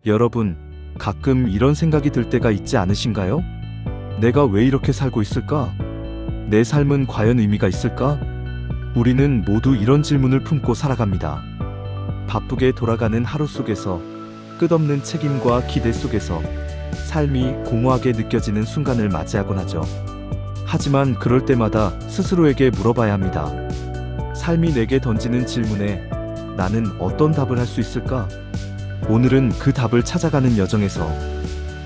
여러분, 가끔 이런 생각이 들 때가 있지 않으신가요? 내가 왜 이렇게 살고 있을까? 내 삶은 과연 의미가 있을까? 우리는 모두 이런 질문을 품고 살아갑니다. 바쁘게 돌아가는 하루 속에서, 끝없는 책임과 기대 속에서 삶이 공허하게 느껴지는 순간을 맞이하곤 하죠. 하지만 그럴 때마다 스스로에게 물어봐야 합니다. 삶이 내게 던지는 질문에 나는 어떤 답을 할 수 있을까? 오늘은 그 답을 찾아가는 여정에서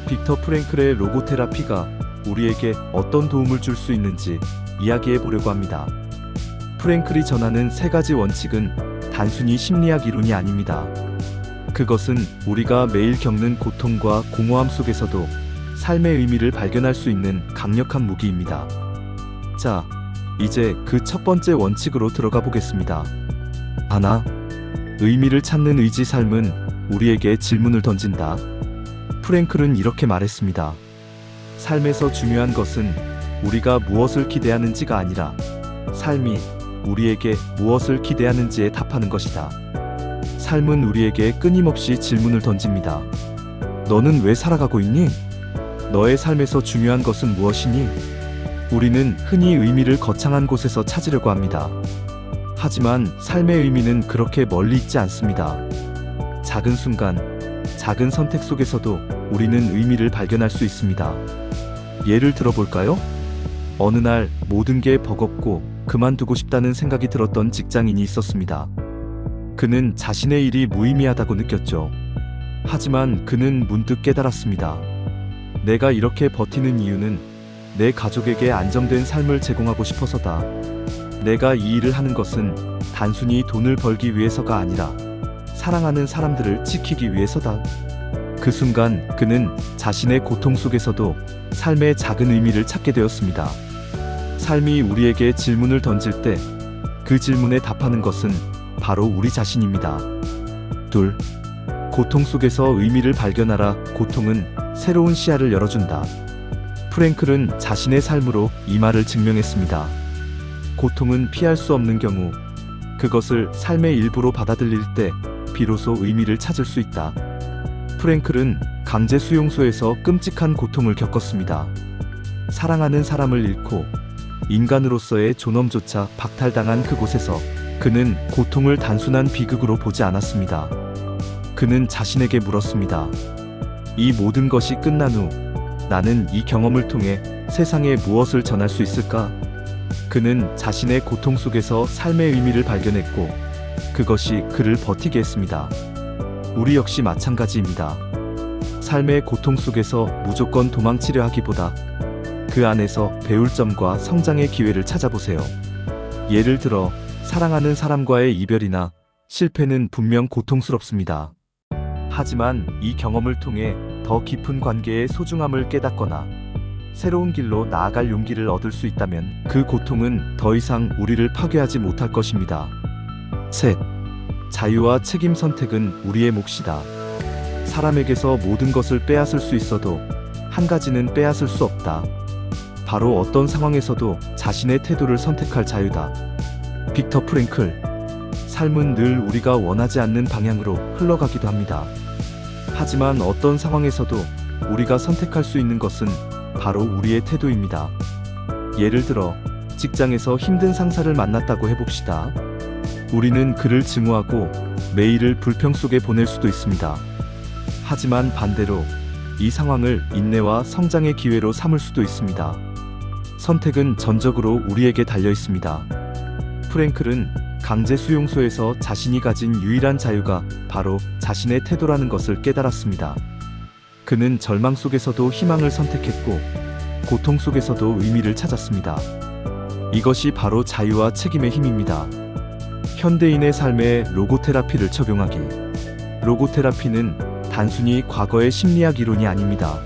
빅터 프랭클의 로고테라피가 우리에게 어떤 도움을 줄 수 있는지 이야기해 보려고 합니다. 프랭클이 전하는 세 가지 원칙은 단순히 심리학 이론이 아닙니다. 그것은 우리가 매일 겪는 고통과 공허함 속에서도 삶의 의미를 발견할 수 있는 강력한 무기입니다. 자, 이제 그 첫 번째 원칙으로 들어가 보겠습니다. 하나, 의미를 찾는 의지. 삶은 우리에게 질문을 던진다. 프랭클은 이렇게 말했습니다. 삶에서 중요한 것은 우리가 무엇을 기대하는지가 아니라 삶이 우리에게 무엇을 기대하는지에 답하는 것이다. 삶은 우리에게 끊임없이 질문을 던집니다. 너는 왜 살아가고 있니? 너의 삶에서 중요한 것은 무엇이니? 우리는 흔히 의미를 거창한 곳에서 찾으려고 합니다. 하지만 삶의 의미는 그렇게 멀리 있지 않습니다. 작은 순간, 작은 선택 속에서도 우리는 의미를 발견할 수 있습니다. 예를 들어볼까요? 어느 날 모든 게 버겁고 그만두고 싶다는 생각이 들었던 직장인이 있었습니다. 그는 자신의 일이 무의미하다고 느꼈죠. 하지만 그는 문득 깨달았습니다. 내가 이렇게 버티는 이유는 내 가족에게 안정된 삶을 제공하고 싶어서다. 내가 이 일을 하는 것은 단순히 돈을 벌기 위해서가 아니라 사랑하는 사람들을 지키기 위해서다. 그 순간 그는 자신의 고통 속에서도 삶의 작은 의미를 찾게 되었습니다. 삶이 우리에게 질문을 던질 때 그 질문에 답하는 것은 바로 우리 자신입니다. 둘, 고통 속에서 의미를 발견하라. 고통은 새로운 시야를 열어준다. 프랭클은 자신의 삶으로 이 말을 증명했습니다. 고통은 피할 수 없는 경우, 그것을 삶의 일부로 받아들일 때 비로소 의미를 찾을 수 있다. 프랭클은 강제 수용소에서 끔찍한 고통을 겪었습니다. 사랑하는 사람을 잃고 인간으로서의 존엄조차 박탈당한 그곳에서 그는 고통을 단순한 비극으로 보지 않았습니다. 그는 자신에게 물었습니다. 이 모든 것이 끝난 후 나는 이 경험을 통해 세상에 무엇을 전할 수 있을까? 그는 자신의 고통 속에서 삶의 의미를 발견했고 그것이 그를 버티게 했습니다. 우리 역시 마찬가지입니다. 삶의 고통 속에서 무조건 도망치려 하기보다 그 안에서 배울 점과 성장의 기회를 찾아보세요. 예를 들어 사랑하는 사람과의 이별이나 실패는 분명 고통스럽습니다. 하지만 이 경험을 통해 더 깊은 관계의 소중함을 깨닫거나 새로운 길로 나아갈 용기를 얻을 수 있다면 그 고통은 더 이상 우리를 파괴하지 못할 것입니다. 셋, 자유와 책임. 선택은 우리의 몫이다. 사람에게서 모든 것을 빼앗을 수 있어도 한 가지는 빼앗을 수 없다. 바로 어떤 상황에서도 자신의 태도를 선택할 자유다. 빅터 프랭클. 삶은 늘 우리가 원하지 않는 방향으로 흘러가기도 합니다. 하지만 어떤 상황에서도 우리가 선택할 수 있는 것은 바로 우리의 태도입니다. 예를 들어 직장에서 힘든 상사를 만났다고 해봅시다. 우리는 그를 증오하고 매일을 불평 속에 보낼 수도 있습니다. 하지만 반대로 이 상황을 인내와 성장의 기회로 삼을 수도 있습니다. 선택은 전적으로 우리에게 달려 있습니다. 프랭클은 강제 수용소에서 자신이 가진 유일한 자유가 바로 자신의 태도라는 것을 깨달았습니다. 그는 절망 속에서도 희망을 선택했고 고통 속에서도 의미를 찾았습니다. 이것이 바로 자유와 책임의 힘입니다. 현대인의 삶에 로고테라피를 적용하기. 로고테라피는 단순히 과거의 심리학 이론이 아닙니다.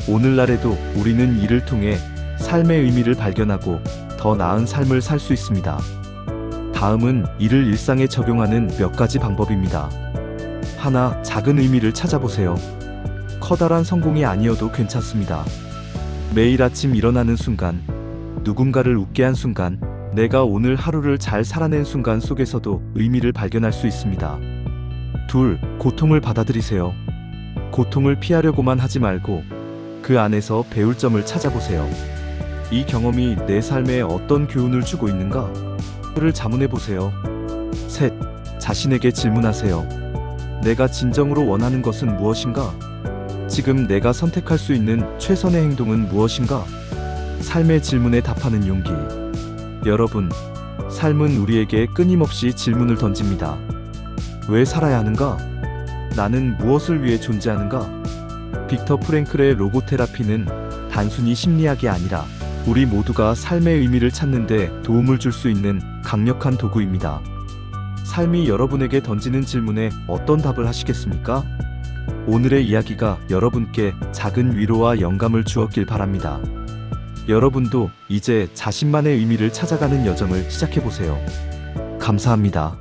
오늘날에도 우리는 이를 통해 삶의 의미를 발견하고 더 나은 삶을 살 수 있습니다. 다음은 이를 일상에 적용하는 몇 가지 방법입니다. 하나, 작은 의미를 찾아보세요. 커다란 성공이 아니어도 괜찮습니다. 매일 아침 일어나는 순간, 누군가를 웃게 한 순간, 내가 오늘 하루를 잘 살아낸 순간 속에서도 의미를 발견할 수 있습니다. 둘, 고통을 받아들이세요. 고통을 피하려고만 하지 말고 그 안에서 배울 점을 찾아보세요. 이 경험이 내 삶에 어떤 교훈을 주고 있는가? 를 자문해 보세요. 셋, 자신에게 질문하세요. 내가 진정으로 원하는 것은 무엇인가? 지금 내가 선택할 수 있는 최선의 행동은 무엇인가? 삶의 질문에 답하는 용기. 여러분, 삶은 우리에게 끊임없이 질문을 던집니다. 왜 살아야 하는가? 나는 무엇을 위해 존재하는가? 빅터 프랭클의 로고테라피는 단순히 심리학이 아니라 우리 모두가 삶의 의미를 찾는 데 도움을 줄 수 있는 강력한 도구입니다. 삶이 여러분에게 던지는 질문에 어떤 답을 하시겠습니까? 오늘의 이야기가 여러분께 작은 위로와 영감을 주었길 바랍니다. 여러분도 이제 자신만의 의미를 찾아가는 여정을 시작해보세요. 감사합니다.